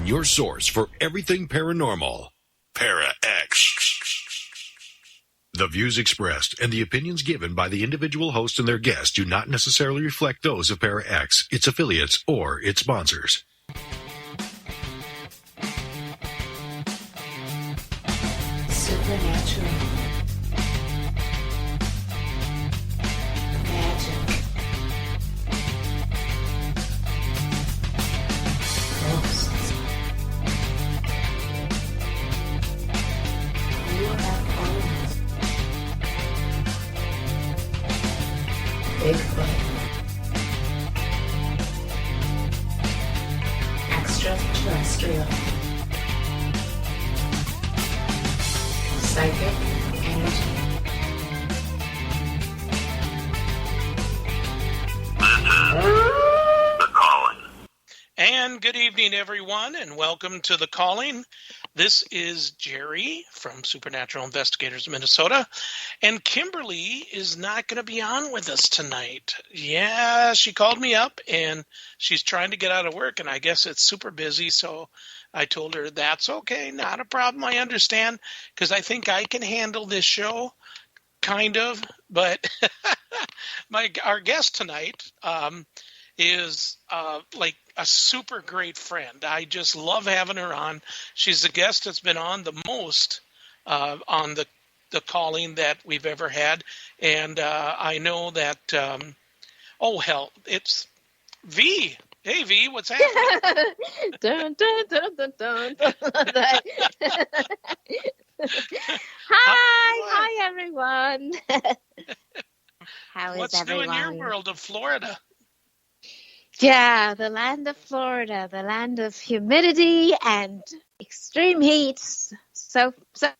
your source for everything paranormal. Para-X. The views expressed and the opinions given by the individual host and their guests do not necessarily reflect those of Para-X, its affiliates, or its sponsors. Supernatural. Magic. Ghosts. UFOs. Bigfoot. Extraterrestrial. Psychic energy. The Calling. And good evening, everyone, and welcome to The Calling. This is Jerry from Supernatural Investigators Minnesota, and Kimberly is not going to be on with us tonight. Yeah, she called me up, and she's trying to get out of work, and I guess it's super busy, so I told her that's okay, not a problem, I understand, because I think I can handle this show, kind of, but our guest tonight is like a super great friend. I just love having her on. She's the guest that's been on the most on the Calling that we've ever had, and I know that, it's V. Hey, V, what's happening? Dun, dun, dun, dun, dun, dun. Hi, everyone. How is What's everyone? new in your world of Florida? Yeah, the land of Florida, the land of humidity and extreme heat. So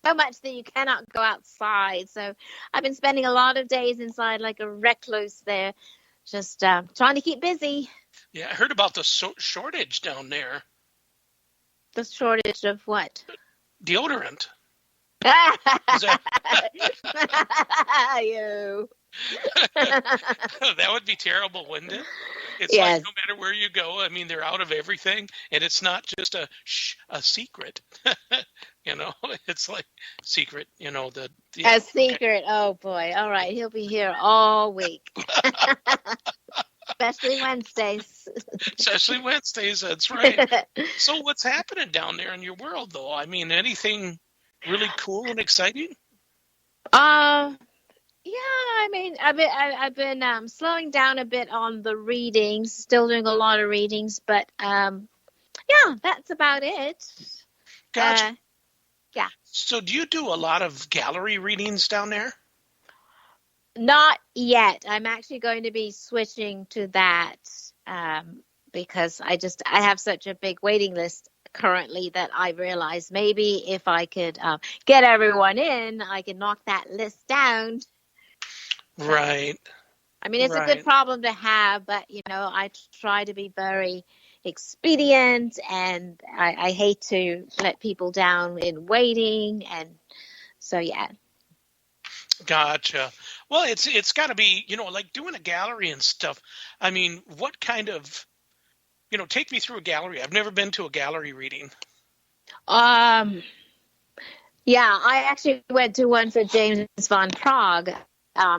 much that you cannot go outside. So I've been spending a lot of days inside like a recluse there, just trying to keep busy. Yeah, I heard about the shortage down there. The shortage of what? Deodorant. You. That would be terrible, wouldn't it? It's Yes. like no matter where you go, I mean, they're out of everything, and it's not just a secret. It's like secret, A secret. Oh, boy. All right. He'll be here all week. Especially Wednesdays. Especially Wednesdays, that's right. So what's happening down there in your world, though? I mean, anything really cool and exciting? Yeah, I mean, I've been slowing down a bit on the readings, still doing a lot of readings, but yeah, that's about it. Gotcha. Yeah. So do you do a lot of gallery readings down there? Not yet. I'm actually going to be switching to that because I have such a big waiting list currently that I realized maybe if I could get everyone in, I could knock that list down. Right. I mean, it's a good problem to have, but, I try to be very expedient, and I hate to let people down in waiting, and so, yeah. Gotcha. Well, it's got to be, like doing a gallery and stuff. I mean, what kind of, take me through a gallery. I've never been to a gallery reading. Yeah, I actually went to one for James Van Prague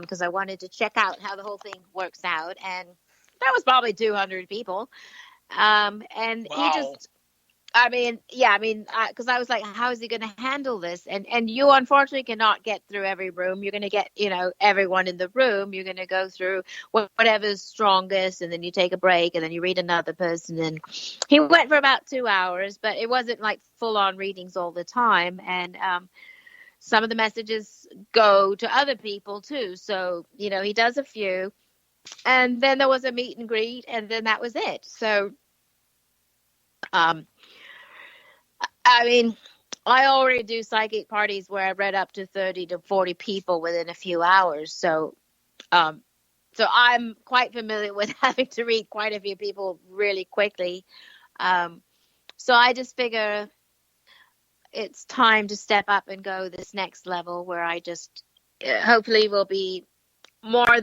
because I wanted to check out how the whole thing works out, and there was probably 200 people. And wow. He just, because I was like, how is he going to handle this? And you unfortunately cannot get through every room. You're going to get, everyone in the room. You're going to go through whatever's strongest, and then you take a break, and then you read another person. And he went for about 2 hours, but it wasn't like full on readings all the time. And, some of the messages go to other people too. So, he does a few, and then there was a meet and greet, and then that was it. So, I mean, I already do psychic parties where I read up to 30 to 40 people within a few hours. So I'm quite familiar with having to read quite a few people really quickly. So I just figure it's time to step up and go this next level where I just hopefully will be more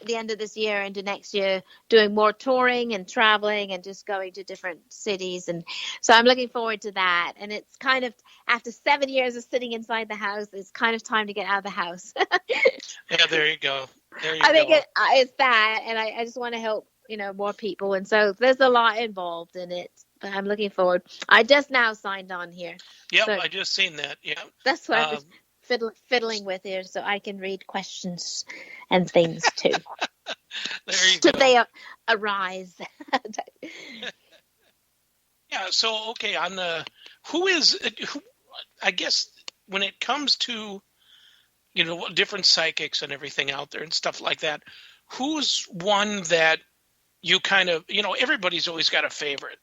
the end of this year into next year doing more touring and traveling and just going to different cities. And so I'm looking forward to that. And it's kind of, after 7 years of sitting inside the house, it's kind of time to get out of the house. Yeah, there you go. I think it's that. And I just want to help, more people. And so there's a lot involved in it. But I'm looking forward. I just now signed on here. Yep, so I just seen that. Yeah. That's what I was fiddling with here, so I can read questions and things too. There you Should go. they arise? Yeah. So okay, on the who I guess when it comes to different psychics and everything out there and stuff like that, who's one that you kind of everybody's always got a favorite.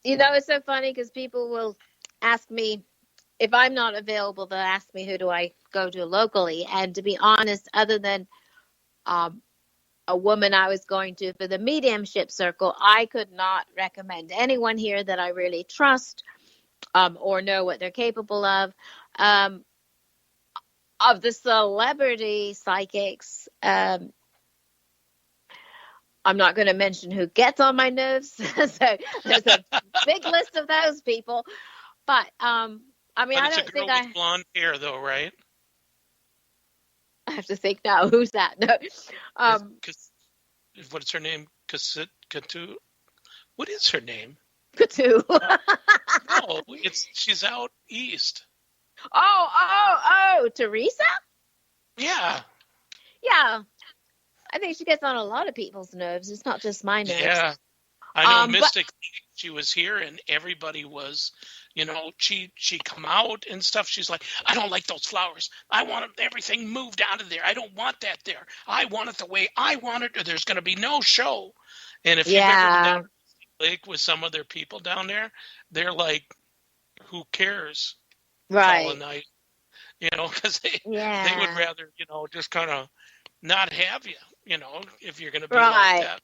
It's so funny because people will ask me if I'm not available. They'll ask me who do I go to locally, and to be honest, other than a woman I was going to for the mediumship circle, I could not recommend anyone here that I really trust or know what they're capable of. Of the celebrity psychics, I'm not going to mention who gets on my nerves. So there's a big list of those people. But I It's don't a girl think with blonde hair, though, right? I have to think now. Who's that? No. What's her name? Katu. What is her name? Katu. No, she's out east. Oh, Teresa? Yeah. Yeah. I think she gets on a lot of people's nerves. It's not just my nerves. Yeah. I know Mystic, she was here and everybody was, she come out and stuff. She's like, I don't like those flowers. I want everything moved out of there. I don't want that there. I want it the way I want it, or there's going to be no show. And if you've ever been down to Lake with some other people down there, they're like, who cares? Right. All the night, because they would rather, just kind of not have you, if you're going to be like that.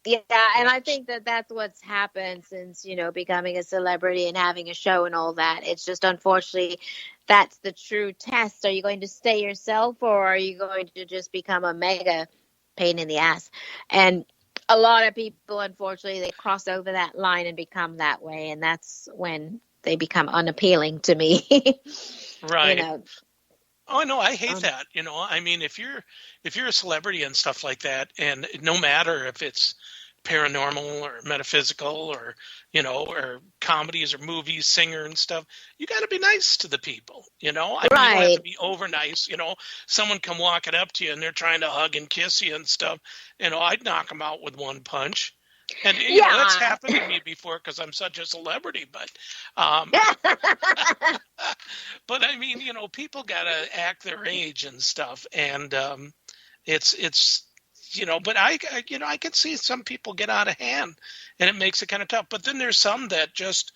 Yeah, and I think that's what's happened since, becoming a celebrity and having a show and all that. It's just, unfortunately, that's the true test. Are you going to stay yourself, or are you going to just become a mega pain in the ass? And a lot of people, unfortunately, they cross over that line and become that way, and that's when they become unappealing to me. Right. Oh, no, I hate that. I mean, if you're a celebrity and stuff like that, and no matter if it's paranormal or metaphysical or, or comedies or movies, singer and stuff, you got to be nice to the people, I mean, you don't have to be over nice, someone come walking up to you and they're trying to hug and kiss you and stuff, I'd knock them out with one punch. And that's happened to me before because I'm such a celebrity, but but I mean, people gotta act their age and stuff, and it's but I can see some people get out of hand, and it makes it kind of tough. But then there's some that just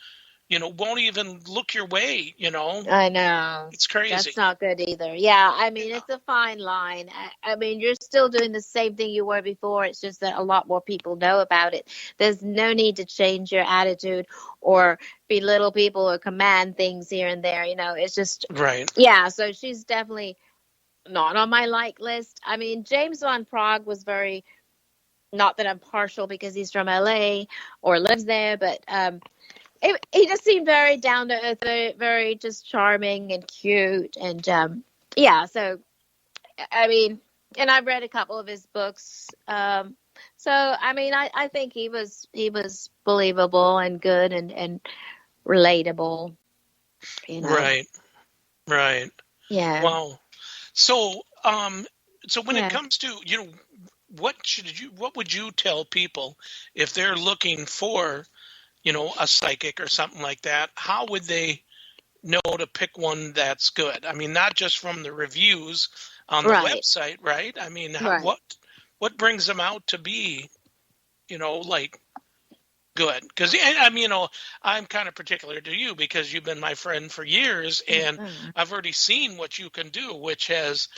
won't even look your way, I know. It's crazy. That's not good either. Yeah, I mean, it's a fine line. I mean, you're still doing the same thing you were before. It's just that a lot more people know about it. There's no need to change your attitude or belittle people or command things here and there. It's just... Right. Yeah, so she's definitely not on my like list. I mean, James Van Prague was very... Not that I'm partial because he's from LA or lives there, but... he just seemed very down to earth, very just charming and cute, and so I mean, and I've read a couple of his books, so I mean, I think he was believable and good and relatable, Right. Yeah. Wow. So when it comes to what would you tell people if they're looking for a psychic or something like that? How would they know to pick one that's good? I mean, not just from the reviews on the website, right? I mean, what brings them out to be, like good? Because I mean, I'm kind of particular to you because you've been my friend for years, and I've already seen what you can do, which has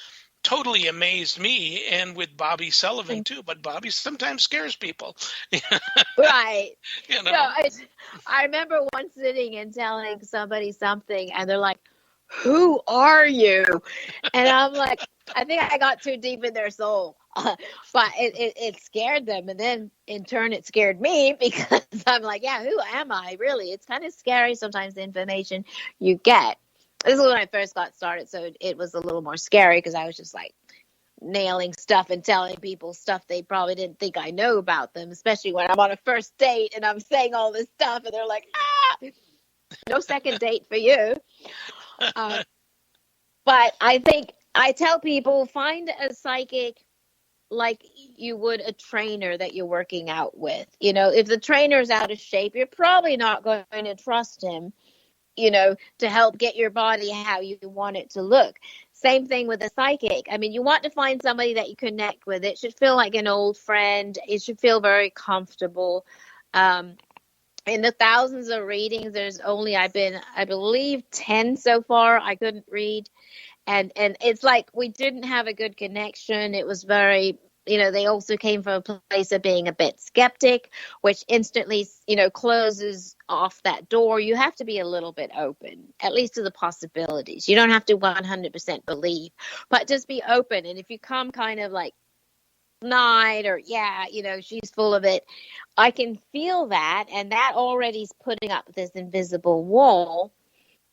totally amazed me, and with Bobby Sullivan too. But Bobby sometimes scares people. Right. I remember once sitting and telling somebody something, and they're like, who are you? And I'm like, I think I got too deep in their soul. But it scared them. And then in turn, it scared me because I'm like, yeah, who am I really? It's kind of scary sometimes, the information you get. This is when I first got started. So it was a little more scary because I was just like nailing stuff and telling people stuff they probably didn't think I know about them, especially when I'm on a first date and I'm saying all this stuff and they're like, no second date for you. But I think I tell people, find a psychic like you would a trainer that you're working out with. You know, if the trainer's out of shape, you're probably not going to trust him, you know, to help get your body how you want it to look. Same thing with a psychic. I mean, you want to find somebody that you connect with. It should feel like an old friend. It should feel very comfortable. In the thousands of readings, there's only, I believe, 10 so far. I couldn't read. And it's like we didn't have a good connection. It was very, you know, they also came from a place of being a bit skeptic, which instantly, you know, closes off that door. You have to be a little bit open, at least to the possibilities. You don't have to 100% believe, but just be open. And if you come kind of like, night or yeah, you know, she's full of it, I can feel that, and that already is putting up this invisible wall,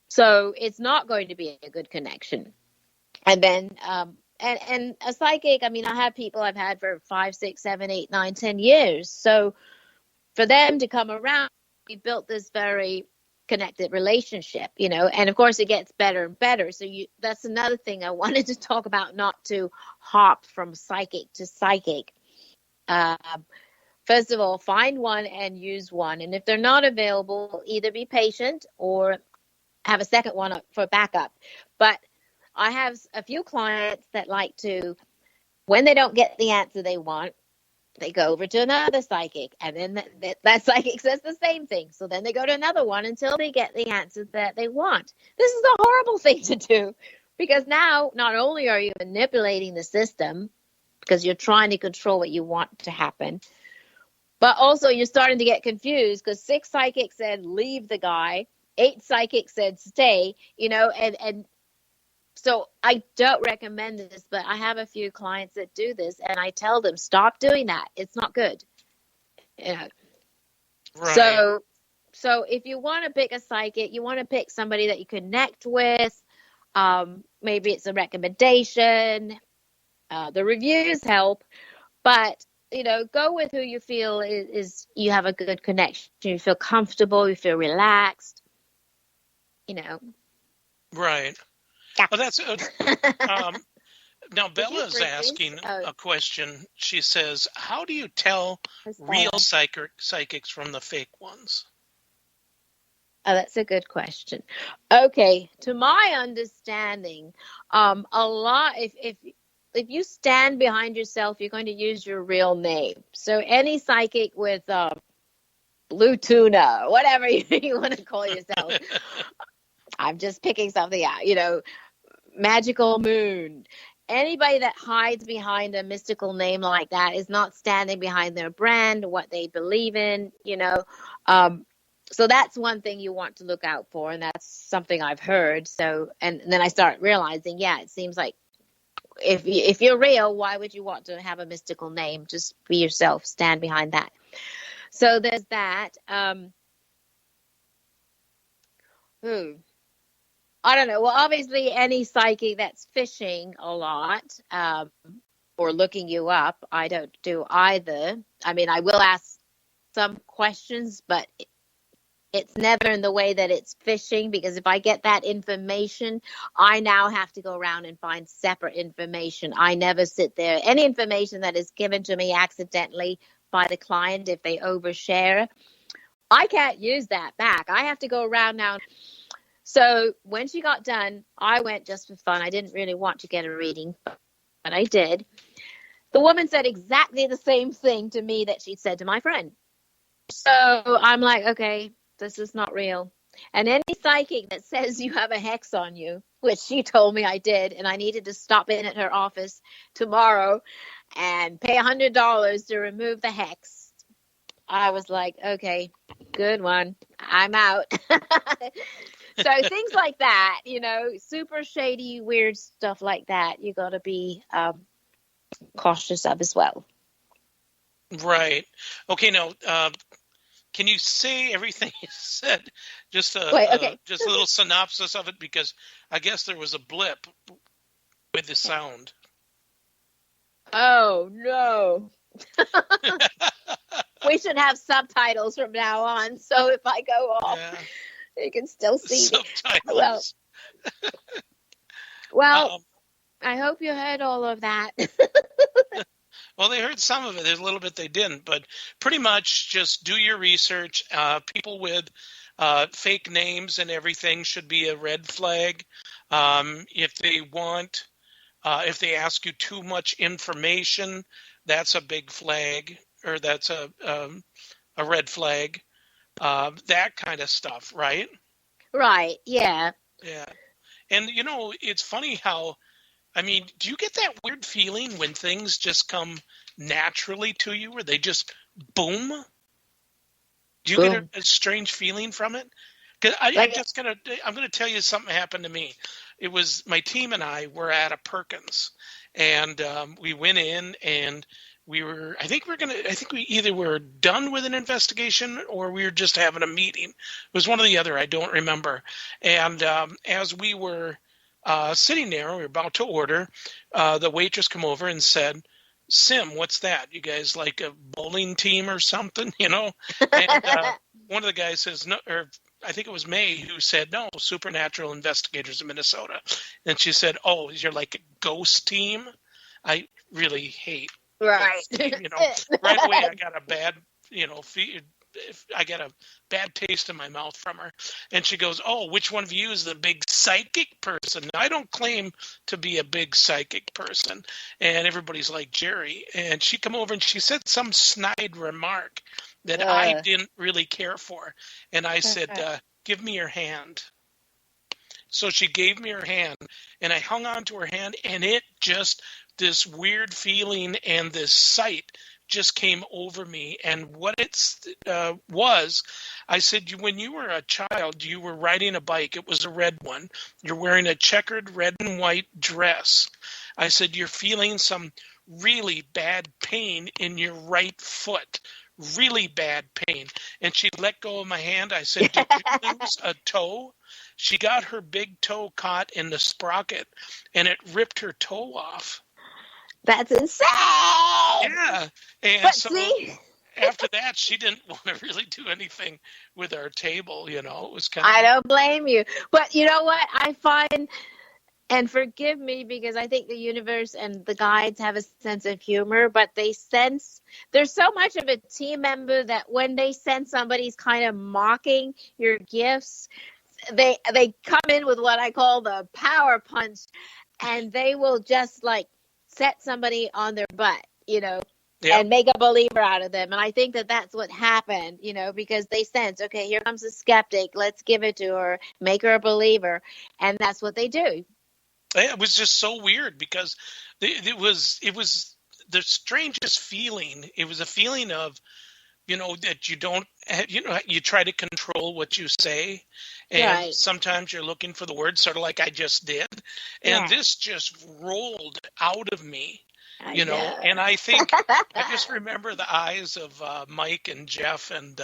so it's not going to be a good connection. And then and a psychic, I mean, I have people I've had for 5, 6, 7, 8, 9, 10 years, so for them to come around, we built this very connected relationship, you know, and of course it gets better and better. So that's another thing I wanted to talk about, not to hop from psychic to psychic. First of all, find one and use one. And if they're not available, either be patient or have a second one for backup. But I have a few clients that like to, when they don't get the answer they want, they go over to another psychic, and then that psychic says the same thing. So then they go to another one until they get the answer that they want. This is a horrible thing to do, because now not only are you manipulating the system because you're trying to control what you want to happen, but also you're starting to get confused because 6 psychics said leave the guy, 8 psychics said stay, you know, and so I don't recommend this, but I have a few clients that do this, and I tell them, stop doing that. It's not good. You know? Right. So if you want to pick a psychic, you want to pick somebody that you connect with. Maybe it's a recommendation. The reviews help, but you know, go with who you feel is you have a good connection. You feel comfortable. You feel relaxed. You know. Right. Well, that's now Bella's asking a question. She says, how do you tell real psychics from the fake ones? Oh, that's a good question. Okay, to my understanding, a lot, if you stand behind yourself, you're going to use your real name. So any psychic with blue tuna, whatever you want to call yourself, I'm just picking something out, you know, magical moon. Anybody that hides behind a mystical name like that is not standing behind their brand, what they believe in, you know. So that's one thing you want to look out for, and that's something I've heard. So, and then I start realizing, yeah, it seems like if you're real, why would you want to have a mystical name? Just be yourself, stand behind that. So there's that. I don't know. Well, obviously, any psychic that's fishing a lot or looking you up, I don't do either. I mean, I will ask some questions, but it's never in the way that it's fishing, because if I get that information, I now have to go around and find separate information. I never sit there. Any information that is given to me accidentally by the client, if they overshare, I can't use that back. I have to go around now. So when she got done, I went just for fun. I didn't really want to get a reading, but I did. The woman said exactly the same thing to me that she'd said to my friend. So I'm like, okay, this is not real. And any psychic that says you have a hex on you, which she told me I did, and I needed to stop in at her office tomorrow and pay $100 to remove the hex, I was like, okay, good one. I'm out. So things like that, super shady, weird stuff like that, you got to be cautious of as well. Right. Okay. Now, can you say everything you said? Just Wait, okay. just a little synopsis of it, because I guess there was a blip with the sound. Oh no. We should have subtitles from now on, so if I go off, you can still see me. Subtitles. Well, I hope you heard all of that. Well, they heard some of it. There's a little bit they didn't, but pretty much just do your research. People with fake names and everything should be a red flag. If they ask you too much information, that's a big flag, or that's a red flag. That kind of stuff, right? Right. Yeah. Yeah. And, it's funny how, do you get that weird feeling when things just come naturally to you, where they just boom? Do you get a strange feeling from it? Because I'm going to tell you something happened to me. It was my team and I were at a Perkins, and we went in, and I think we either were done with an investigation or we were just having a meeting. It was one or the other. I don't remember. And as we were sitting there, we were about to order, the waitress come over and said, "Sim, what's that? You guys like a bowling team or something?" And one of the guys says, "No," or I think it was May who said, "No, Supernatural Investigators of Minnesota." And she said, "Oh, you're like a ghost team?" I really hate right. Right away I got a bad, I got a bad taste in my mouth from her. And she goes, "Oh, which one of you is the big psychic person?" Now, I don't claim to be a big psychic person. And everybody's like, "Jerry." And she come over and she said some snide remark that I didn't really care for. And I said, "Give me your hand." So she gave me her hand, and I hung on to her hand, and it just, this weird feeling and this sight just came over me. And what it was, I said, when you were a child, you were riding a bike. It was a red one. You're wearing a checkered red and white dress. I said, you're feeling some really bad pain in your right foot. Really bad pain. And she let go of my hand. I said, "Did you lose a toe?" She got her big toe caught in the sprocket, and it ripped her toe off. That's insane. Yeah. And so after that, she didn't want to really do anything with our table. It was kind of. I don't blame you. But you know what? I find, and forgive me because I think the universe and the guides have a sense of humor, but they sense there's so much of a team member that when they sense somebody's kind of mocking your gifts, they come in with what I call the power punch, and they will just like set somebody on their butt, and make a believer out of them. And I think that that's what happened, because they sense, okay, here comes a skeptic. Let's give it to her, make her a believer. And that's what they do. It was just so weird because it was the strangest feeling. It was a feeling of, that you don't, you try to control what you say. And sometimes you're looking for the word, sort of like I just did. And this just rolled out of me, and I think I just remember the eyes of Mike and Jeff and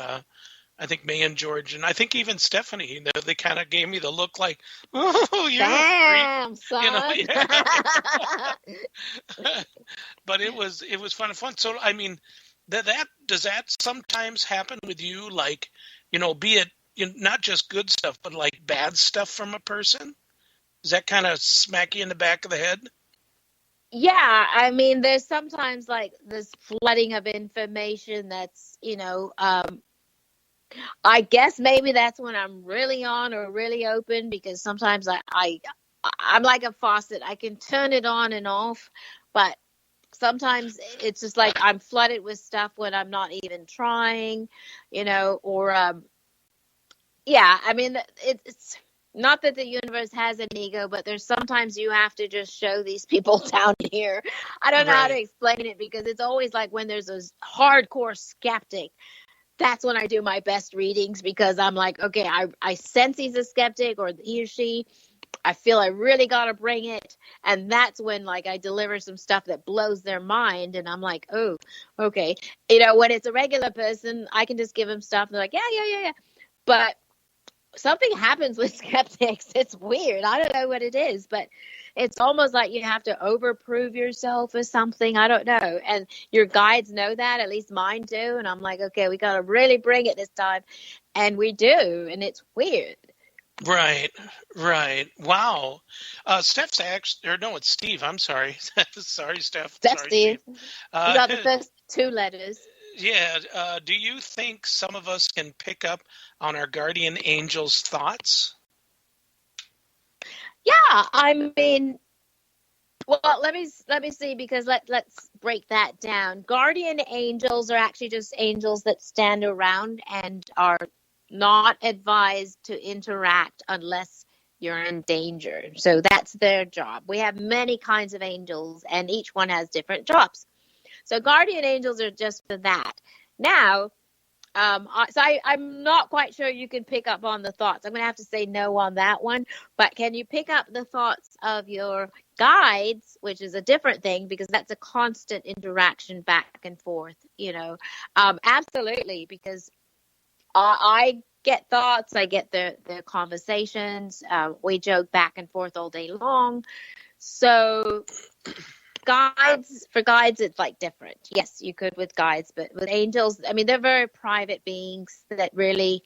I think May and George, and I think even Stephanie, they kind of gave me the look like, "Oh, you're damn, son." But it was fun. So, that does that sometimes happen with you? Like, be it not just good stuff, but like bad stuff from a person? Does that kind of smack you in the back of the head? Yeah, there's sometimes like this flooding of information that's, I guess maybe that's when I'm really on or really open, because sometimes I'm like a faucet. I can turn it on and off, but sometimes it's just like I'm flooded with stuff when I'm not even trying, or it's not that the universe has an ego, but there's sometimes you have to just show these people down here. I don't know how to explain it, because it's always like when there's a hardcore skeptic, that's when I do my best readings, because I'm like, okay, I sense he's a skeptic, or he or she. I feel I really got to bring it. And that's when, like, I deliver some stuff that blows their mind. And I'm like, oh, okay. When it's a regular person, I can just give them stuff. And they're like, yeah. But something happens with skeptics. It's weird. I don't know what it is, but it's almost like you have to overprove yourself or something. I don't know. And your guides know that, at least mine do. And I'm like, okay, we got to really bring it this time. And we do. And it's weird. Right. Wow. Steph's actually, or no, it's Steve. I'm sorry. Sorry, Steph. That's Sorry, Steve. Steve. You got the first two letters. Yeah. Do you think some of us can pick up on our guardian angel's thoughts? Yeah, I mean, well, let me see, because let's break that down. Guardian angels are actually just angels that stand around and are not advised to interact unless you're in danger. So that's their job. We have many kinds of angels, and each one has different jobs. So guardian angels are just for that. Now, I'm not quite sure you can pick up on the thoughts. I'm going to have to say no on that one. But can you pick up the thoughts of your guides, which is a different thing, because that's a constant interaction back and forth, Absolutely, because I get thoughts, I get their conversations. We joke back and forth all day long. So for guides, it's like different. Yes, you could with guides, but with angels, I mean, they're very private beings that really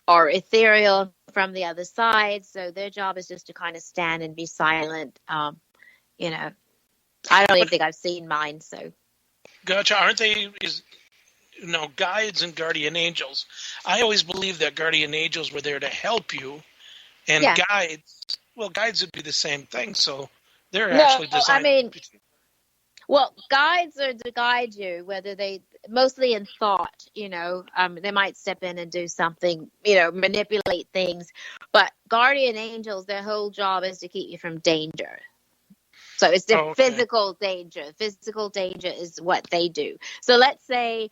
are ethereal from the other side. So their job is just to kind of stand and be silent. I don't even think I've seen mine. So. Gotcha. Aren't they? Guides and guardian angels. I always believed that guardian angels were there to help you, and guides would be the same thing. So they're actually designed. Guides are to guide you, whether they mostly in thought. They might step in and do something, manipulate things. But guardian angels, their whole job is to keep you from danger. So it's the physical danger. Physical danger is what they do. So let's say,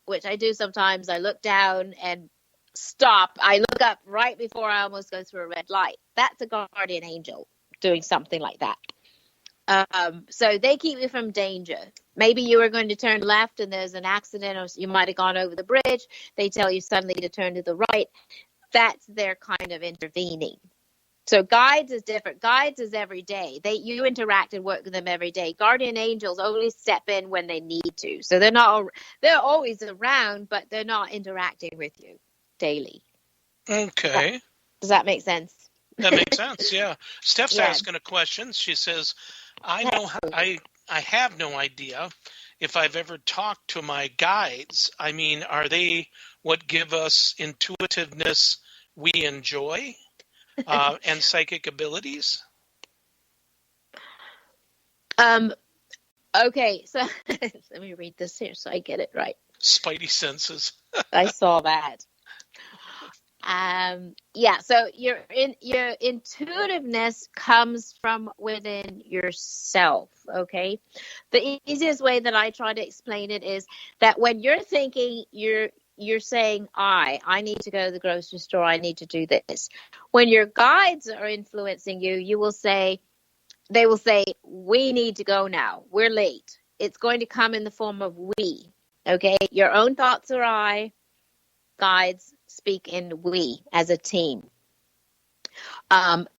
which I do sometimes, I look down and stop. I look up right before I almost go through a red light. That's a guardian angel doing something like that. So they keep you from danger. Maybe you were going to turn left and there's an accident, or you might have gone over the bridge. They tell you suddenly to turn to the right. That's their kind of intervening. So guides is different. Guides is every day. You interact and work with them every day. Guardian angels only step in when they need to. So they're always around, but they're not interacting with you daily. Okay. Does that make sense? That makes sense. Yeah. Steph's asking a question. She says, I have no idea if I've ever talked to my guides. I mean, are they what give us intuitiveness we enjoy? And psychic abilities? Okay, so let me read this here so I get it right. Spidey senses. I saw that. So your intuitiveness comes from within yourself, okay? The easiest way that I try to explain it is that when you're thinking, you're saying, I need to go to the grocery store, I need to do this. When your guides are influencing you, they will say, we need to go now. We're late. It's going to come in the form of we, okay? Your own thoughts are I. Guides speak in we as a team.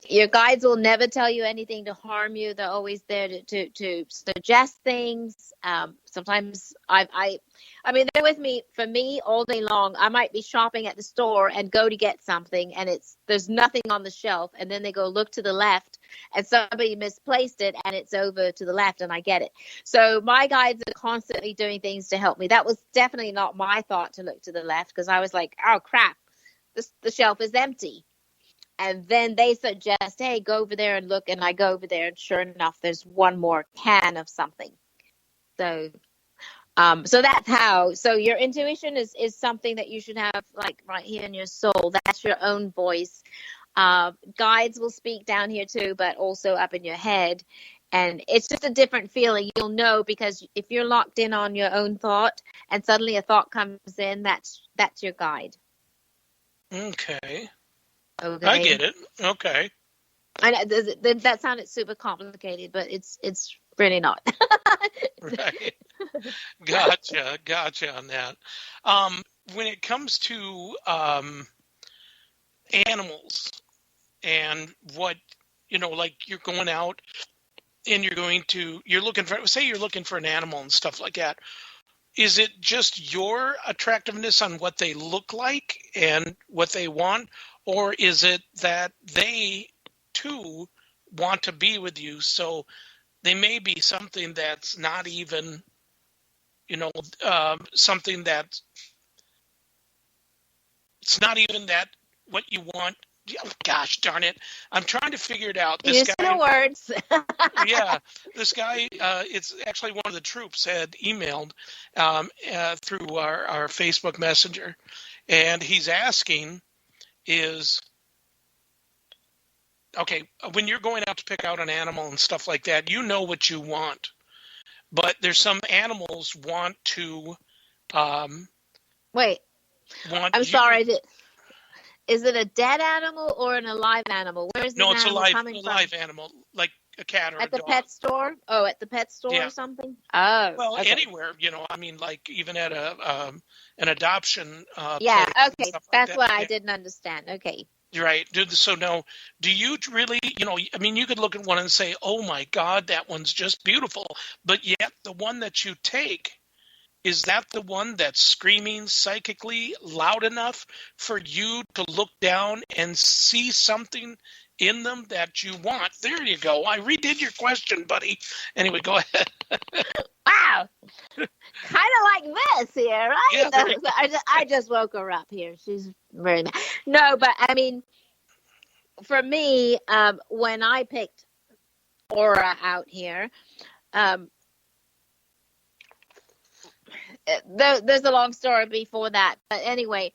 Your guides will never tell you anything to harm you. They're always there to suggest things. Sometimes I mean, they're with me, for me, all day long. I might be shopping at the store and go to get something, and there's nothing on the shelf, and then they go look to the left, and somebody misplaced it, and it's over to the left, and I get it. So my guides are constantly doing things to help me. That was definitely not my thought to look to the left, because I was like, oh, crap, the shelf is empty. And then they suggest, hey, go over there and look, and I go over there, and sure enough, there's one more can of something. So that's how. So your intuition is something that you should have, like, right here in your soul. That's your own voice. Guides will speak down here too, but also up in your head. And it's just a different feeling. You'll know, because if you're locked in on your own thought and suddenly a thought comes in, that's your guide. Okay. Okay. I get it. Okay. I know that sounded super complicated, but it's really not. Right. Gotcha on that. When it comes to animals and what, like you're going out and you're looking for an animal and stuff like that. Is it just your attractiveness on what they look like and what they want, or is it that they too want to be with you? So they may be something that's not even, something that it's not even that what you want. Oh, gosh darn it. I'm trying to figure it out. Use the words. Yeah, this guy, it's actually one of the troops, had emailed through our Facebook Messenger, and he's asking okay, when you're going out to pick out an animal and stuff like that, you know what you want, but there's some animals want to Wait, I'm sorry. Is it a dead animal or an alive animal? Where is the it's animal coming from? live animal, like a cat or a dog. At the pet store? Oh, at the pet store Yeah. or something? Oh. Well, okay. anywhere, like even at an adoption yeah, place and okay. stuff like That's that. what I Yeah. didn't understand. Okay. Right. So now, do you really, you could look at one and say, oh my God, that one's just beautiful. But yet the one that you take, is that the one that's screaming psychically loud enough for you to look down and see something in them that you want? There you go. I redid your question, buddy. Anyway, go ahead. Wow. Kind of like this here, right? Yeah, I just woke her up here. She's very mad. No, but I mean, for me, when I picked Aura out here, there's a long story before that. But anyway,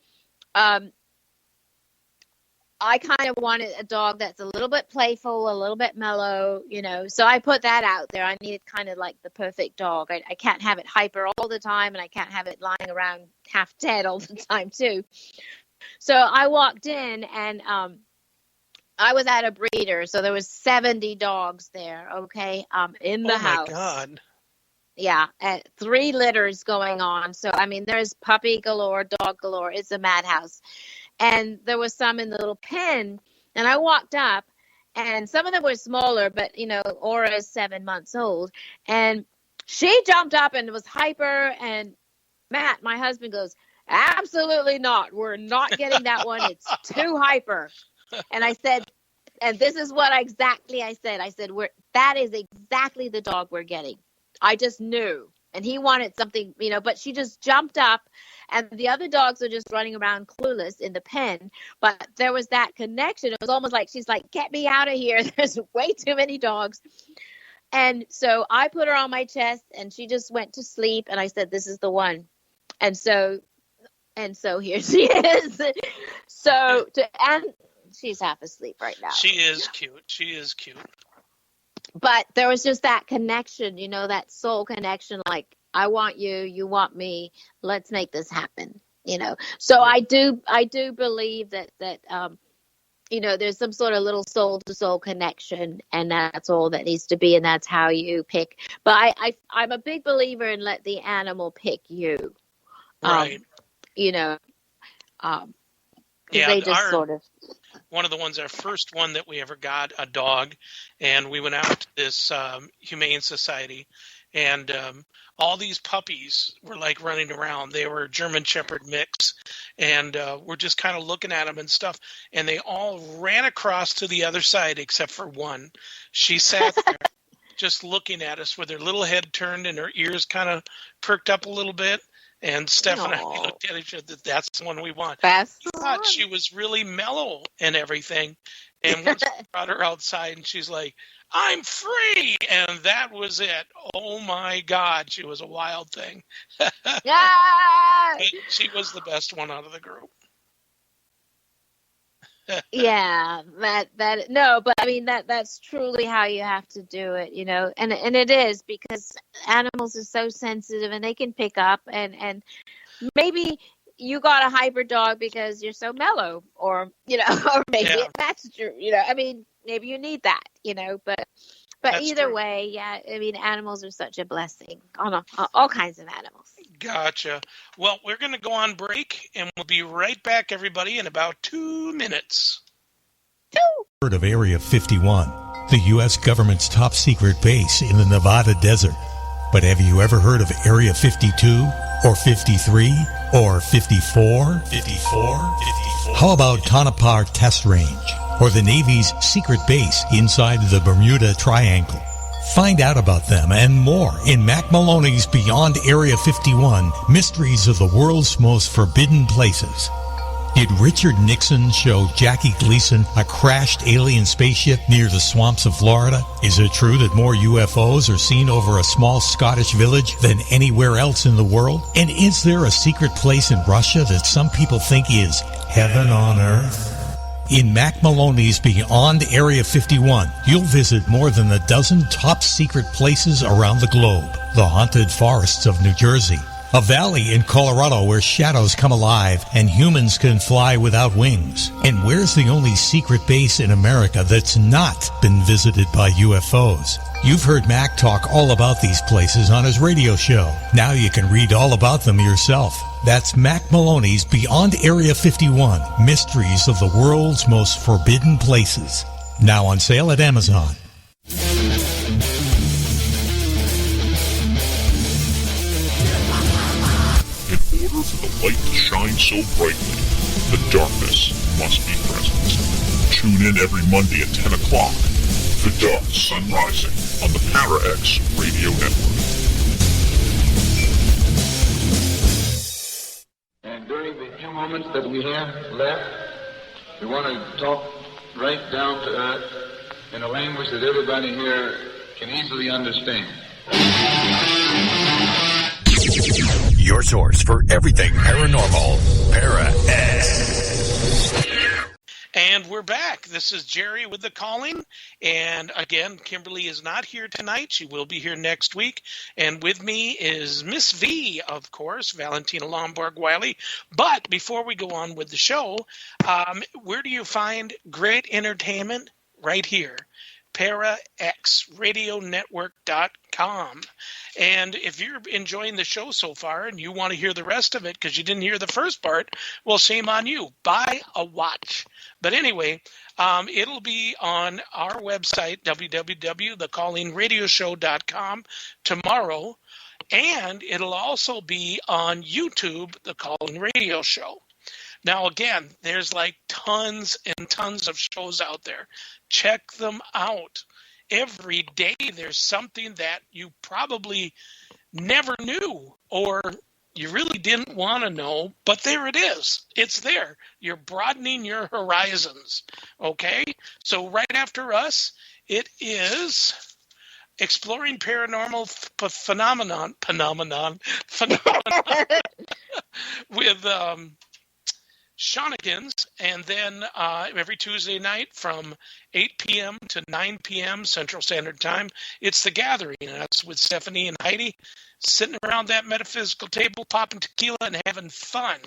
I kind of wanted a dog that's a little bit playful, a little bit mellow, So I put that out there. I needed kind of like the perfect dog. I can't have it hyper all the time, and I can't have it lying around half dead all the time too. So I walked in, and I was at a breeder, so there was 70 dogs there. Okay, in the house. Oh my God. Yeah, 3 litters going on. So I mean, there's puppy galore, dog galore. It's a madhouse. And there was some in the little pen, and I walked up, and some of them were smaller, but, Aura is 7 months old, and she jumped up and was hyper, and Matt, my husband, goes, absolutely not. We're not getting that one. It's too hyper. And I said, and this is what exactly I said. I said, that is exactly the dog we're getting. I just knew. And he wanted something, but she just jumped up, and the other dogs are just running around clueless in the pen. But there was that connection. It was almost like she's like, get me out of here. There's way too many dogs. And so I put her on my chest, and she just went to sleep. And I said, this is the one. And so here she is. And she's half asleep right now. She is cute. But there was just that connection, that soul connection, like, I want you, you want me, let's make this happen, So I do believe that there's some sort of little soul to soul connection, and that's all that needs to be, and that's how you pick. But I'm a big believer in let the animal pick you. Right. They just sort of. One of the ones, our first one that we ever got, a dog, and we went out to this humane society, and all these puppies were like running around. They were German Shepherd mix, and we're just kind of looking at them and stuff, and they all ran across to the other side except for one. She sat there just looking at us with her little head turned and her ears kind of perked up a little bit. And Steph and I looked at each other. That's the one we want. But she was really mellow and everything. And once we brought her outside, and she's like, I'm free. And that was it. Oh, my God. She was a wild thing. She was the best one out of the group. Yeah, no, but I mean that's truly how you have to do it, and it is because animals are so sensitive and they can pick up and maybe you got a hybrid dog because you're so mellow, or or maybe Yeah. that's true, I mean maybe you need that, but That's either true. way, yeah, I mean animals are such a blessing. All kinds of animals. Gotcha. Well, we're going to go on break, and we'll be right back, everybody, in about 2 minutes. Heard of Area 51, the U.S. government's top secret base in the Nevada desert. But have you ever heard of Area 52 or 53 or 54? 54? How about Tonopah Test Range or the Navy's secret base inside the Bermuda Triangle? Find out about them and more in Mac Maloney's Beyond Area 51, Mysteries of the World's Most Forbidden Places. Did Richard Nixon show Jackie Gleason a crashed alien spaceship near the swamps of Florida? Is it true that more UFOs are seen over a small Scottish village than anywhere else in the world? And is there a secret place in Russia that some people think is heaven on earth? In Mac Maloney's Beyond Area 51, you'll visit more than a dozen top secret places around the globe. The haunted forests of New Jersey, a valley in Colorado where shadows come alive and humans can fly without wings. And where's the only secret base in America that's not been visited by UFOs? You've heard Mac talk all about these places on his radio show. Now you can read all about them yourself. That's Mac Maloney's Beyond Area 51, Mysteries of the World's Most Forbidden Places. Now on sale at Amazon. In order for the light to shine so brightly, the darkness must be present. Tune in every Monday at 10 o'clock. The Dark Sun Rising on the Para-X Radio Network. And during the few moments that we have left, we want to talk right down to earth in a language that everybody here can easily understand. Your source for everything paranormal, Para-X. And we're back. This is Jerry with The Calling. And again, Kimberly is not here tonight. She will be here next week. And with me is Miss V, of course, Valentina Lomborg Wiley. But before we go on with the show, where do you find great entertainment? Right here. ParaXRadioNetwork.com. And if you're enjoying the show so far and you want to hear the rest of it because you didn't hear the first part, well, shame on you. Buy a watch. But anyway, it'll be on our website, www.thecallingradioshow.com tomorrow. And it'll also be on YouTube, The Calling Radio Show. Now, again, there's like tons and tons of shows out there. Check them out. Every day there's something that you probably never knew or you really didn't want to know, but there it is. It's there. You're broadening your horizons, okay? So right after us, it is Exploring Paranormal Phenomenon with Shonigans, and then every Tuesday night from 8 p.m. to 9 p.m. Central Standard Time, it's The Gathering, and that's with Stephanie and Heidi sitting around that metaphysical table, popping tequila and having fun.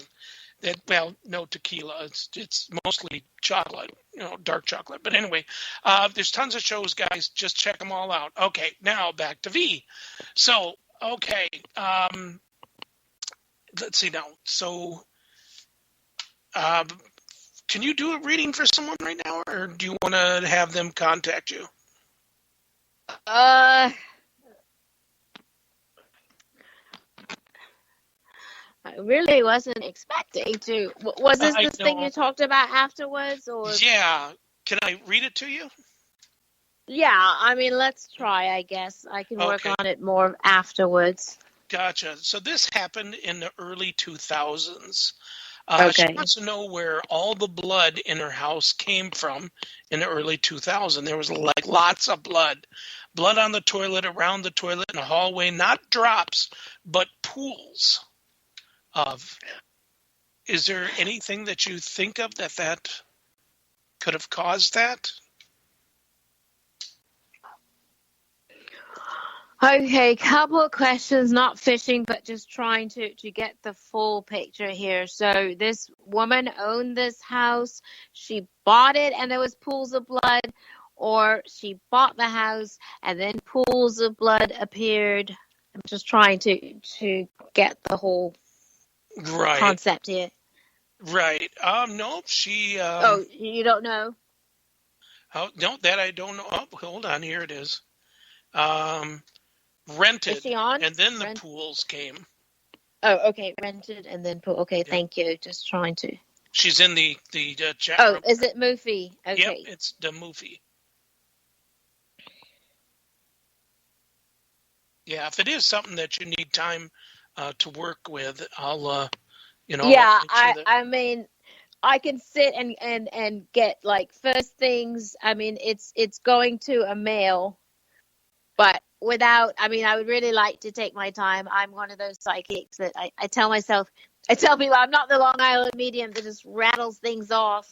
No tequila. It's mostly chocolate, dark chocolate. But anyway, there's tons of shows, guys. Just check them all out. Okay, now back to V. So, okay, let's see now. So, can you do a reading for someone right now, or do you want to have them contact you? I really wasn't expecting to. Was this the thing you talked about afterwards, or? Yeah. Can I read it to you? Yeah, I mean, let's try, I guess. I can work Okay. on it more afterwards. Gotcha. So this happened in the early 2000s. Okay. She wants to know where all the blood in her house came from in the early 2000s. There was like lots of blood. Blood on the toilet, around the toilet, in the hallway, not drops, but pools of. Is there anything that you think of that could have caused that? Okay, couple of questions, not fishing, but just trying to get the full picture here. So this woman owned this house. She bought it and there was pools of blood, or she bought the house and then pools of blood appeared. I'm just trying to get the whole concept here. Right. No, she... oh, you don't know? Oh, no, that I don't know. Oh, hold on. Here it is. Rented, Is she on? and then the pools came. Oh, okay. Rented and then pool. Okay, Yeah. Thank you. Just trying to... She's in the chat Oh, room. is it Moofy? Okay. Yep, it's the movie. Yeah, if it is something that you need time to work with, I'll, Yeah, make sure I mean, I can sit and get like first things. I mean, it's going to a mail, but without, I mean, I would really like to take my time. I'm one of those psychics that I tell people I'm not the Long Island medium that just rattles things off.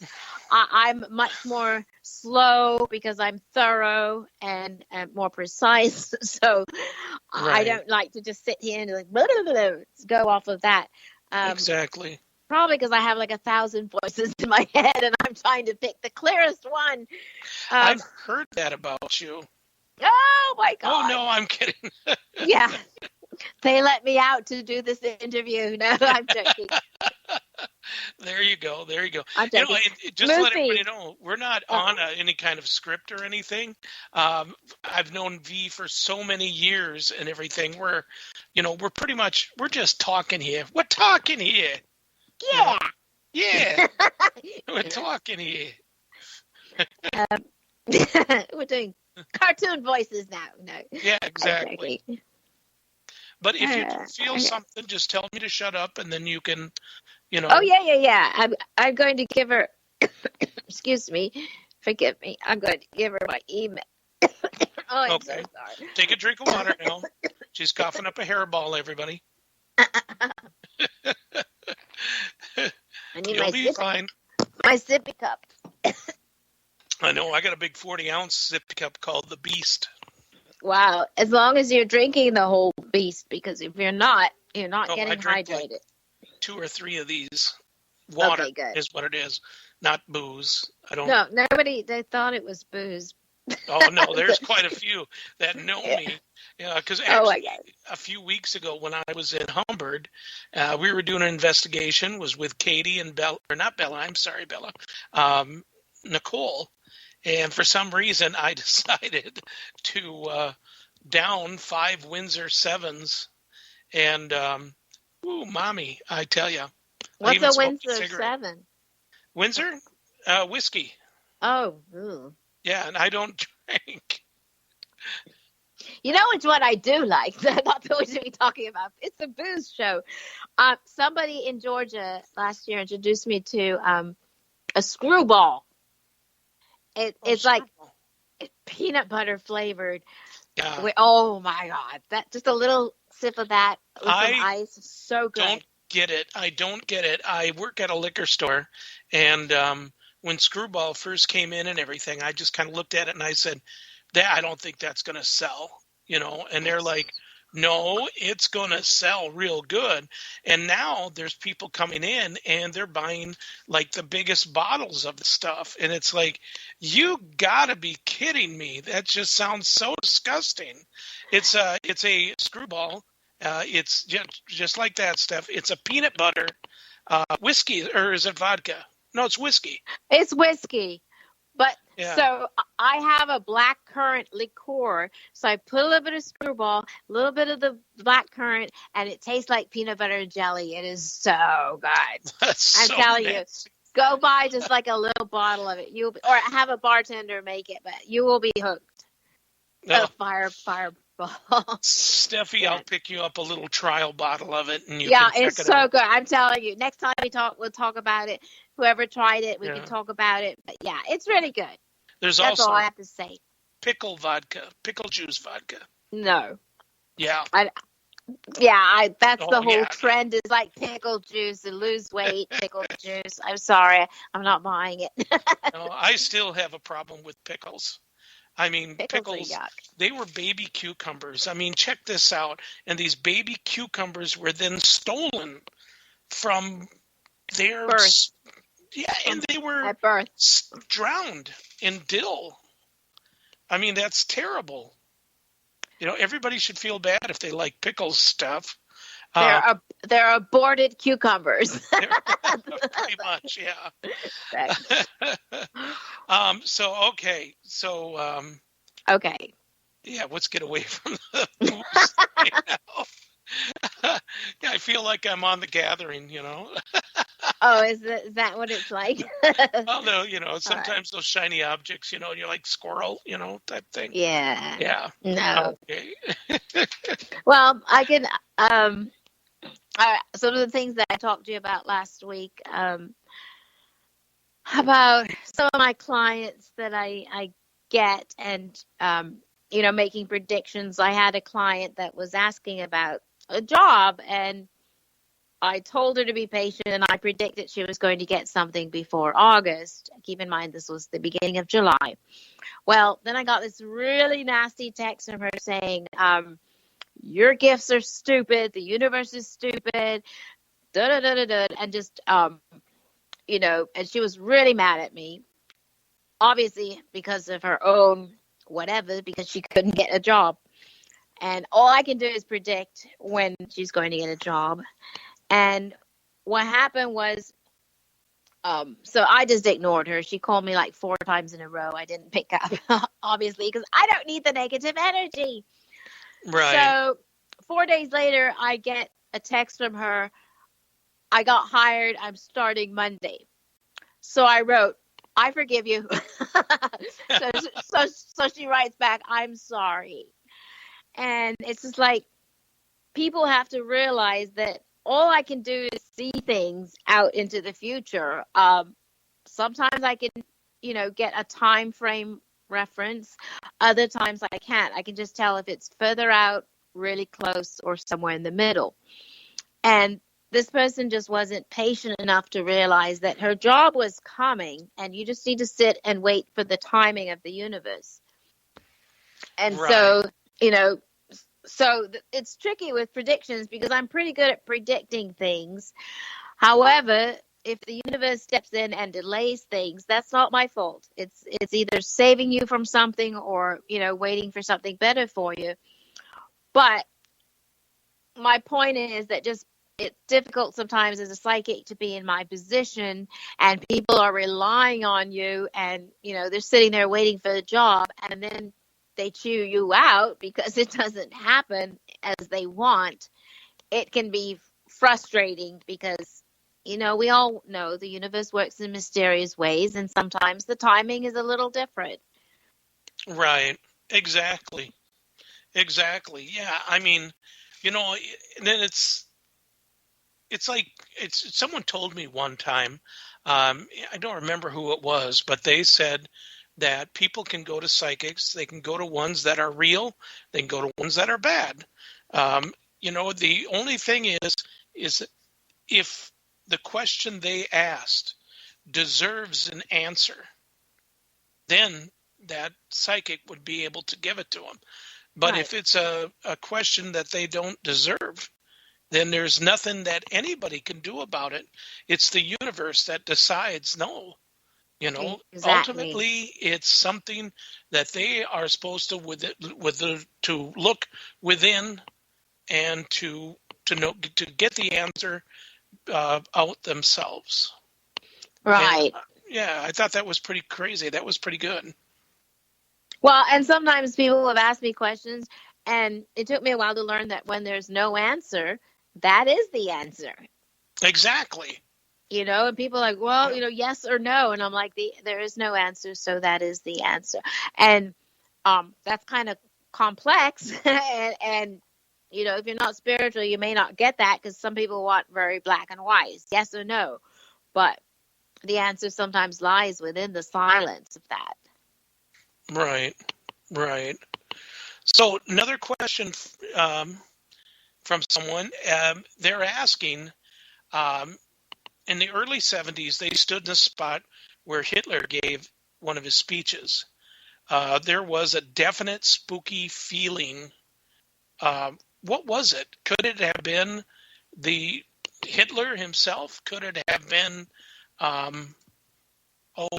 I'm much more slow because I'm thorough and more precise. So I don't like to just sit here and like blah, blah, blah, blah, go off of that. exactly. Probably because I have like 1,000 voices in my head and I'm trying to pick the clearest one. I've heard that about you. Oh my God. Oh no, I'm kidding. Yeah. They let me out to do this interview. No, I'm joking. There you go. I'm joking. Just to let everybody know, we're not on any kind of script or anything. I've known V for so many years and everything. We're pretty much, we're just talking here. We're talking here. Yeah. Yeah. We're talking here. We're doing cartoon voices now. No. Yeah, exactly. But if you feel okay. something, just tell me to shut up, and then you can, Oh yeah. I'm going to give her. Excuse me, forgive me. I'm going to give her my email. I'm so sorry. Take a drink of water now. She's coughing up a hairball, everybody. You'll be fine. My sippy cup. I know. I got a big 40-ounce sippy cup called the Beast. Wow. As long as you're drinking the whole beast, because if you're not getting hydrated. Like 2 or 3 of these. Water is what it is, not booze. No, nobody. They thought it was booze. Oh no, there's quite a few that know me. Yeah, because actually, a few weeks ago when I was in Humbird, we were doing an investigation. Was with Katie and Bella, or not Bella. I'm sorry, Bella. Nicole. And for some reason, I decided to down 5 Windsor 7s. And, mommy, I tell you. What's a Windsor 7? Windsor? Whiskey. Oh. Ooh. Yeah, and I don't drink. You know which one I do like? Not the one we should be talking about. It's a booze show. Somebody in Georgia last year introduced me to a screwball. It's like peanut butter flavored. Yeah. Oh my God! That just a little sip of that with some ice, so good. I don't get it. I work at a liquor store, and when Screwball first came in and everything, I just kind of looked at it and I said, I don't think that's going to sell, And they're like, no, it's going to sell real good. And now there's people coming in and they're buying like the biggest bottles of the stuff. And it's like, you got to be kidding me. That just sounds so disgusting. It's a Screwball. It's just like that stuff. It's a peanut butter whiskey, or is it vodka? No, it's whiskey. It's whiskey. But so I have a black currant liqueur. So I put a little bit of Screwball, a little bit of the black currant, and it tastes like peanut butter and jelly. It is so good. I'm telling you, go buy just like a little bottle of it. Or have a bartender make it, but you will be hooked. No. Fireball. Steffi, I'll pick you up a little trial bottle of it, and you can check it's it so out. good. I'm telling you. Next time we'll talk about it. Whoever tried it, we can talk about it. But yeah, it's really good. That's also all I have to say. Pickle juice vodka. No. Yeah. Yeah, that's Oh, the whole yeah. trend is like pickle juice and lose weight, pickle juice. I'm sorry, I'm not buying it. No, I still have a problem with pickles. I mean, Pickles are pickles, yuck. they were baby cucumbers. I mean, check this out. And these baby cucumbers were then stolen from their, Birth. yeah, and they were At birth. drowned in dill. I mean, that's terrible. You know, everybody should feel bad if they like pickles stuff. They're aborted cucumbers. Pretty much, yeah. Okay. Yeah, let's get away from the booze right now. Yeah, I feel like I'm on The Gathering, you know. Oh, is that what it's like? Although, you know, sometimes those shiny objects, you know, and you're like squirrel, you know, type thing. Yeah. Yeah. No. Okay. Well, I can. Some of the things that I talked to you about last week, about some of my clients that I get, and you know, making predictions. I had a client that was asking about a job, and I told her to be patient, and I predicted she was going to get something before August. Keep in mind, this was the beginning of July. Well, then I got this really nasty text from her saying, your gifts are stupid. The universe is stupid. And just, you know, and she was really mad at me, obviously because of her own whatever, because she couldn't get a job. And all I can do is predict when she's going to get a job. And what happened was, so I just ignored her. She called me like 4 times in a row. I didn't pick up, obviously, because I don't need the negative energy. Right. So 4 days later, I get a text from her. I got hired. I'm Monday. So I wrote, I forgive you. so she writes back, I'm sorry. And it's just like, people have to realize that all I can do is see things out into the future. Sometimes I can, you know, get a time frame reference. Other times I can't. I can just tell if it's further out, really close, or somewhere in the middle. And this person just wasn't patient enough to realize that her job was coming, and you just need to sit and wait for the timing of the universe. And Right. so, you know, it's tricky with predictions because I'm pretty good at predicting things. However, if the universe steps in and delays things, that's not my fault. It's either saving you from something or, you know, waiting for something better for you. But my point is that just it's difficult sometimes as a psychic to be in my position, and people are relying on you, and, you know, they're sitting there waiting for the job, and then they chew you out because it doesn't happen as they want. It can be frustrating because, you know, we all know the universe works in mysterious ways, and sometimes the timing is a little different. Right. Exactly. Yeah. I mean, you know, then it's like, someone told me one time, I don't remember who it was, but they said that people can go to psychics. They can go to ones that are real. They can go to ones that are bad. You know, the only thing is if the question they asked deserves an answer, then that psychic would be able to give it to them. But Right. if it's a question that they don't deserve, then there's nothing that anybody can do about it. It's the universe that decides no. You know, Exactly. Ultimately, it's something that they are supposed to to look within and to know, to get the answer out themselves. Right. And, yeah, I thought that was pretty crazy. That was pretty good. Well, and sometimes people have asked me questions, and it took me a while to learn that when there's no answer, that is the answer. Exactly. You know, and people are like, well, you know, yes or no. And I'm like, there is no answer, so that is the answer. And that's kind of complex. and, you know, if you're not spiritual, you may not get that because some people want very black and white, yes or no. But the answer sometimes lies within the silence of that. Right. So another question from someone. They're asking, in the early 70s, they stood in a spot where Hitler gave one of his speeches. There was a definite spooky feeling. What was it? Could it have been the Hitler himself? Could it have been,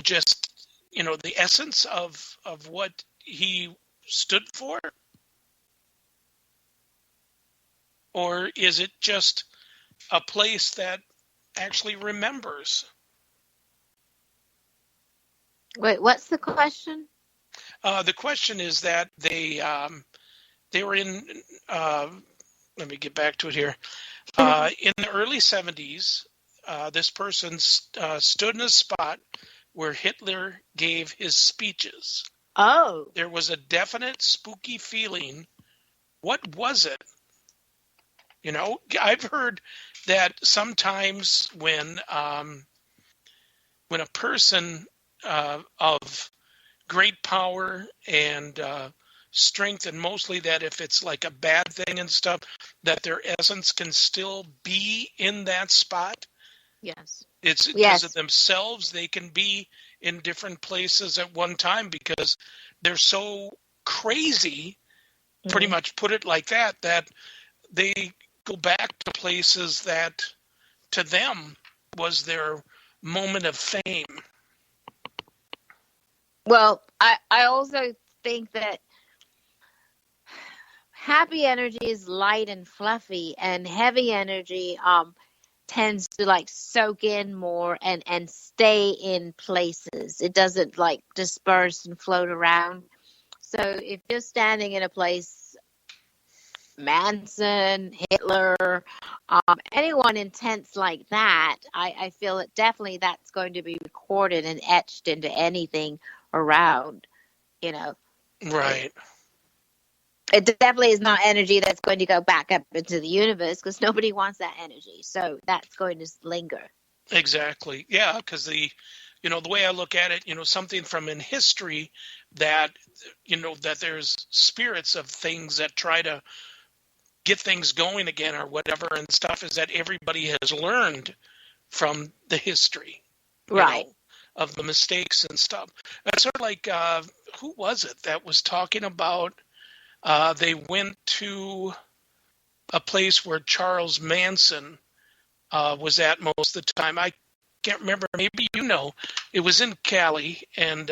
just, the essence of what he stood for? Or is it just a place that actually remembers? Wait, what's the question? The question is that they were in, let me get back to it here. In the early 70s, this person stood in a spot where Hitler gave his speeches. Oh. There was a definite spooky feeling. What was it? I've heard that sometimes when a person of great power and strength, and mostly that if it's like a bad thing and stuff, that their essence can still be in that spot. Yes. It's because of themselves. They can be in different places at one time because they're so crazy, pretty much put it like that they go back to places that to them was their moment of fame. Well, I also think that happy energy is light and fluffy, and heavy energy tends to like soak in more and stay in places. It doesn't like disperse and float around. So if you're standing in a place, Manson, Hitler, anyone intense like that, I feel that definitely that's going to be recorded and etched into anything around, Right. It definitely is not energy that's going to go back up into the universe because nobody wants that energy. So that's going to linger. Exactly. Yeah, because the way I look at it, something from in history that, that there's spirits of things that try to get things going again or whatever and stuff, is that everybody has learned from the history. Right. Of the mistakes and stuff. That's sort of like, who was it that was talking about they went to a place where Charles Manson was at most of the time. I can't remember. Maybe it was in Cali, and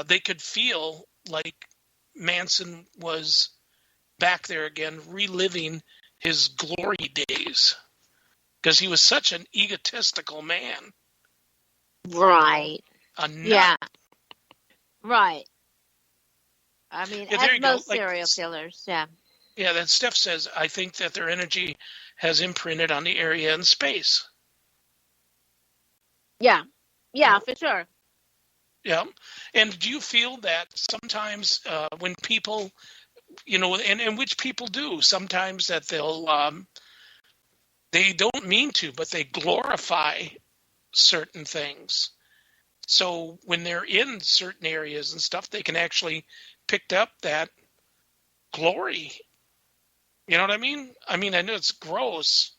they could feel like Manson was back there again, reliving his glory days, because he was such an egotistical man. Right. A nut. Yeah. Right. I mean, Yeah, as most serial killers, yeah. Yeah, that Steph says, I think that their energy has imprinted on the area and space. Yeah. Yeah, for sure. Yeah. And do you feel that sometimes when people, and which people do, sometimes that they don't mean to, but they glorify certain things. So when they're in certain areas and stuff, they can actually pick up that glory. You know what I mean? I mean, I know it's gross.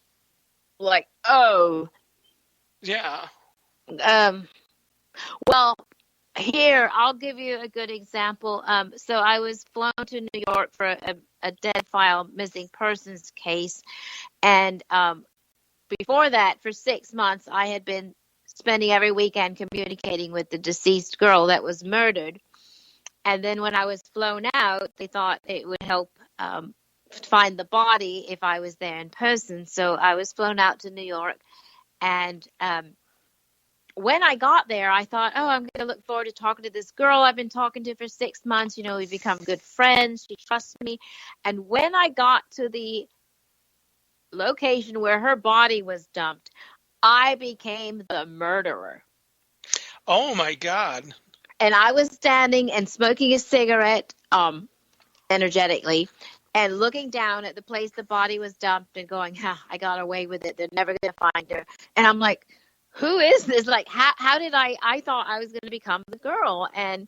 Like, oh. Yeah. Well, here, I'll give you a good example. So I was flown to New York for a dead file missing persons case. And before that, for 6 months, I had been spending every weekend communicating with the deceased girl that was murdered. And then when I was flown out, they thought it would help find the body if I was there in person. So I was flown out to New York. And when I got there, I thought, I'm going to look forward to talking to this girl I've been talking to for 6 months. We've become good friends. She trusts me. And when I got to the location where her body was dumped, I became the murderer. Oh, my God. And I was standing and smoking a cigarette energetically and looking down at the place the body was dumped and going, I got away with it. They're never going to find her. And I'm like, who is this? Like, how did I thought I was going to become the girl. And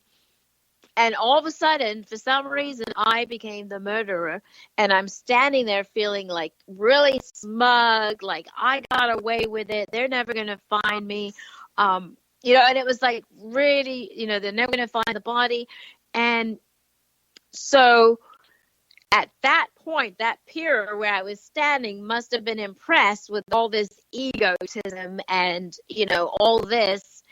And all of a sudden, for some reason, I became the murderer. And I'm standing there feeling like really smug, like I got away with it. They're never going to find me. You know, and it was like really, you know, they're never going to find the body. And so at that point, that pier where I was standing must have been impressed with all this egotism and, you know, all this,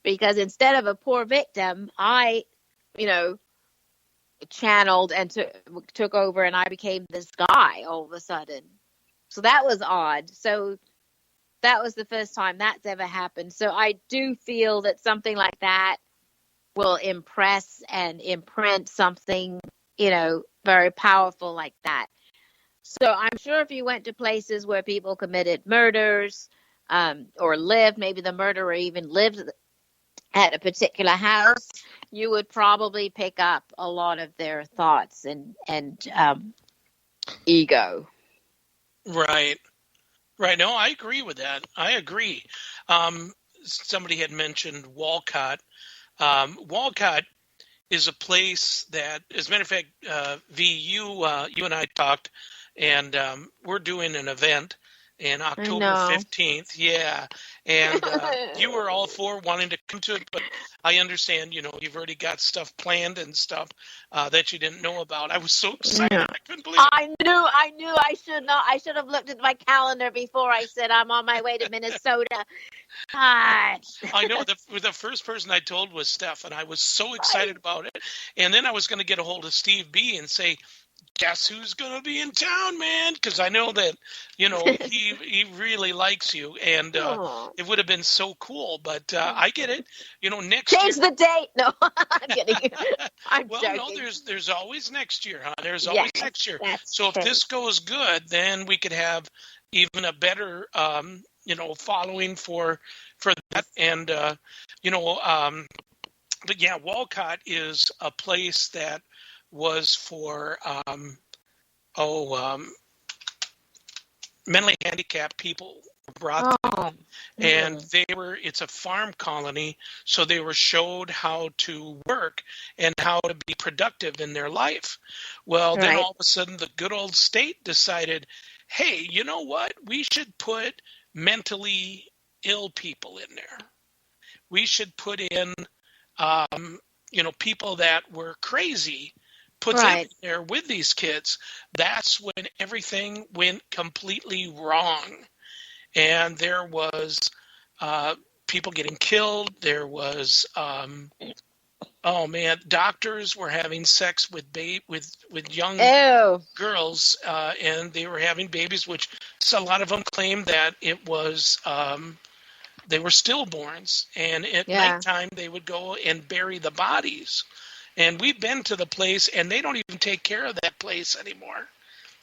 because instead of a poor victim, I, you know, channeled and took over, and I became this guy all of a sudden. So that was odd. So that was the first time that's ever happened. So I do feel that something like that will impress and imprint something, you know, very powerful like that. So I'm sure if you went to places where people committed murders or lived, maybe the murderer even lived at a particular house, you would probably pick up a lot of their thoughts and ego. Right. Right. No, I agree with that. I agree. Somebody had mentioned Walcott. Walcott is a place that, as a matter of fact, V, you and I talked, and we're doing an event in October 15th. Yeah. And you were all for wanting to come to it, but I understand, you know, you've already got stuff planned and stuff that you didn't know about. I was so excited. I couldn't believe it. I knew I should have looked at my calendar before I said I'm on my way to Minnesota. God. I know. The first person I told was Steph, and I was so excited about it. And then I was going to get a hold of Steve B and say, guess who's going to be in town, man? Because I know that, you know, he really likes you, and it would have been so cool. But I get it. You know, next Change year. the date. No, I'm kidding. I'm joking. No, there's always next year, huh? There's always next year. So if this goes good, then we could have even a better, you know, following for that. And, you know, but yeah, Walcott is a place that was for mentally handicapped people brought them, and it's a farm colony, so they were showed how to work and how to be productive in their life. Well, then all of a sudden the good old state decided, hey, you know what? We should put mentally ill people in there. We should put in you know, people that were crazy, put them in there with these kids. That's when everything went completely wrong. And there was people getting killed. There was, doctors were having sex with young girls, and they were having babies, which a lot of them claimed that it was they were stillborns. And at nighttime, they would go and bury the bodies. And we've been to the place, and they don't even take care of that place anymore.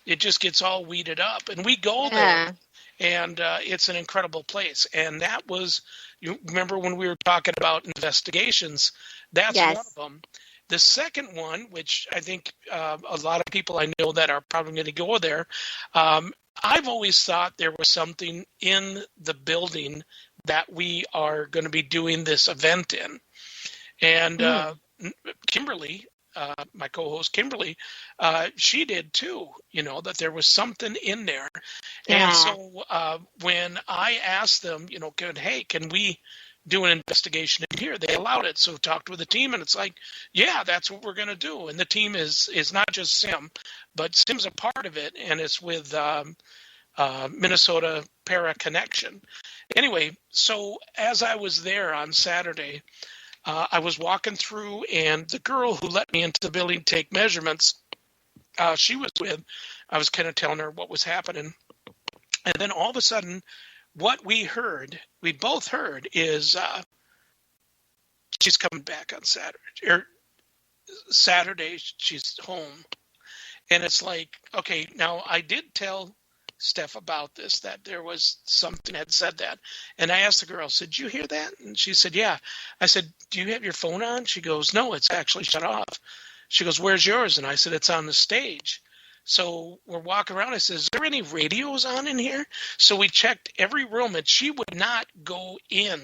It just gets all weeded up. And we go there, and it's an incredible place. And that was, you remember when we were talking about investigations, that's one of them. The second one, which I think a lot of people I know that are probably going to go there, I've always thought there was something in the building that we are going to be doing this event in. And Kimberly, my co-host Kimberly, she did too, you know, that there was something in there. And so when I asked them, you know, can we do an investigation in here? They allowed it. So talked with the team, and it's like, yeah, that's what we're going to do. And the team is not just Sim, but Sim's a part of it, and it's with Minnesota Para Connection. Anyway, so as I was there on Saturday, I was walking through, and the girl who let me into the building to take measurements, she was with, I was kind of telling her what was happening. And then all of a sudden, what we both heard is she's coming back on Saturday, she's home. And it's like, okay, now I did tell Steph about this, that there was something had said that. And I asked the girl, I said, did you hear that? And she said, yeah. I said, do you have your phone on? She goes, no, it's actually shut off. She goes, where's yours? And I said, it's on the stage. So we're walking around. I said, is there any radios on in here? So we checked every room, and she would not go in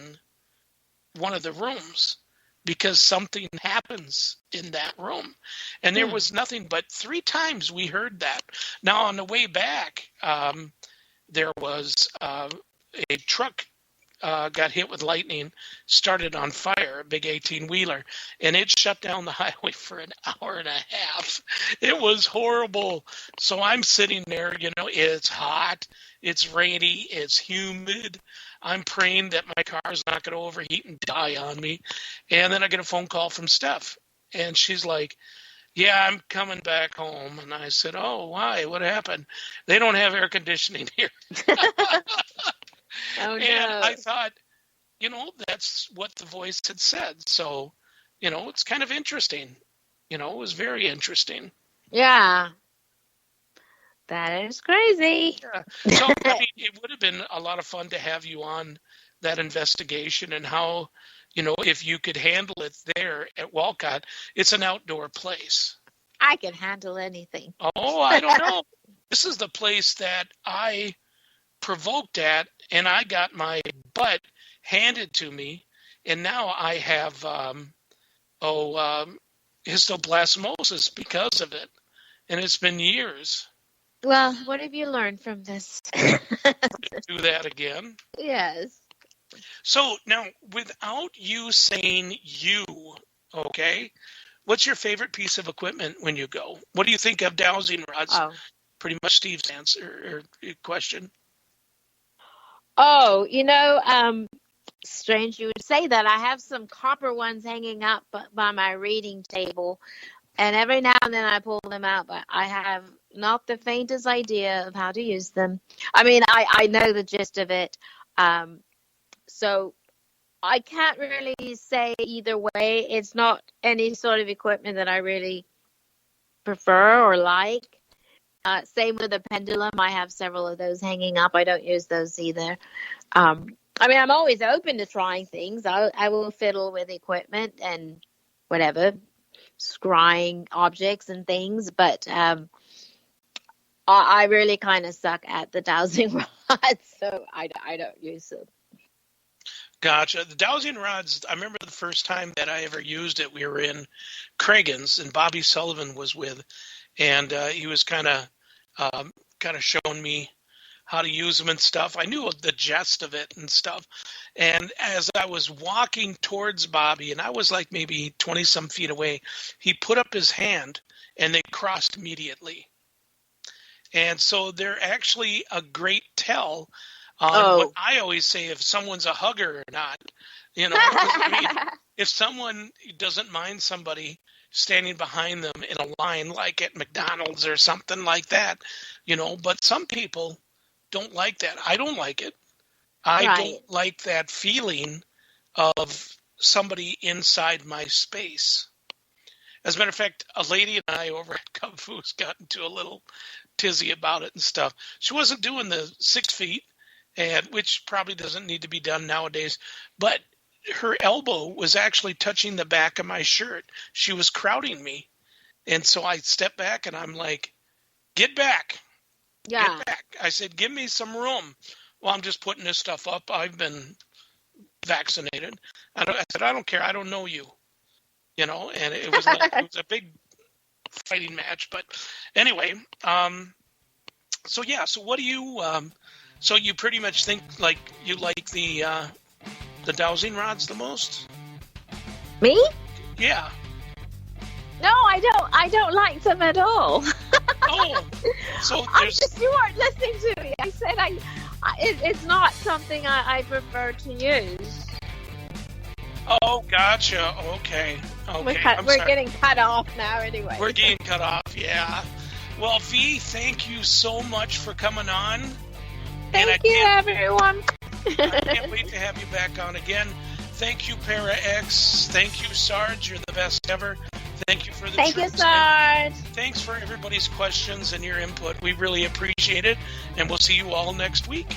one of the rooms because something happens in that room. And there was nothing, but 3 times we heard that. Now, on the way back, there was a truck got hit with lightning, started on fire, a big 18-wheeler, and it shut down the highway for an hour and a half. It was horrible. So I'm sitting there, it's hot, it's rainy, it's humid. I'm praying that my car is not going to overheat and die on me. And then I get a phone call from Steph, and she's like, yeah, I'm coming back home. And I said, oh, why? What happened? They don't have air conditioning here. Oh, no. And I thought, that's what the voice had said. So, it's kind of interesting. It was very interesting. Yeah. That is crazy. Yeah. So, it would have been a lot of fun to have you on that investigation and how, if you could handle it there at Walcott. It's an outdoor place. I can handle anything. Oh, I don't know. This is the place that I provoked at, and I got my butt handed to me, and now I have histoplasmosis because of it, and it's been years. Well, what have you learned from this? Do that again. Yes. So now, without you saying you, okay, what's your favorite piece of equipment when you go? What do you think of dowsing rods? Oh. Pretty much Steve's answer or question. Oh, strange you would say that. I have some copper ones hanging up by my reading table, and every now and then I pull them out, but I have not the faintest idea of how to use them. I mean, I know the gist of it, so I can't really say either way. It's not any sort of equipment that I really prefer or like. Same with a pendulum. I have several of those hanging up. I don't use those either. I mean, I'm always open to trying things. I will fiddle with equipment and whatever, scrying objects and things, but I really kind of suck at the dowsing rods, so I don't use them. Gotcha. The dowsing rods, I remember the first time that I ever used it, we were in Craigan's, and Bobby Sullivan was with, and he was kind of showing me how to use them and stuff. I knew the gist of it and stuff. And as I was walking towards Bobby, and I was like maybe 20-some feet away, he put up his hand, and they crossed immediately. And so they're actually a great tell on what I always say, if someone's a hugger or not. If someone doesn't mind somebody standing behind them in a line like at McDonald's or something like that, but some people don't like that. I don't like it. I don't like that feeling of somebody inside my space. As a matter of fact, a lady and I over at Kung Fu's got into a little tizzy about it and stuff. She wasn't doing the 6 feet, and which probably doesn't need to be done nowadays, but her elbow was actually touching the back of my shirt. She was crowding me. And so I stepped back and I'm like, get back. Yeah. Get back. I said, give me some room. Well, I'm just putting this stuff up. I've been vaccinated. I said, I don't care. I don't know you. And it was a big fighting match. But anyway, so what do you, so you pretty much think like you like the dowsing rods the most? Me? Yeah. No, I don't like them at all. Oh, so you weren't listening to me. I said it's not something I prefer to use. Oh, gotcha. Okay. We're getting cut off now anyway. We're getting cut off, yeah. Well, V, thank you so much for coming on. Thank you, everyone. I can't wait to have you back on again. Thank you, Para X. Thank you, Sarge. You're the best ever. Thank you for the Thank you, Sarge. Thanks for everybody's questions and your input. We really appreciate it, and we'll see you all next week.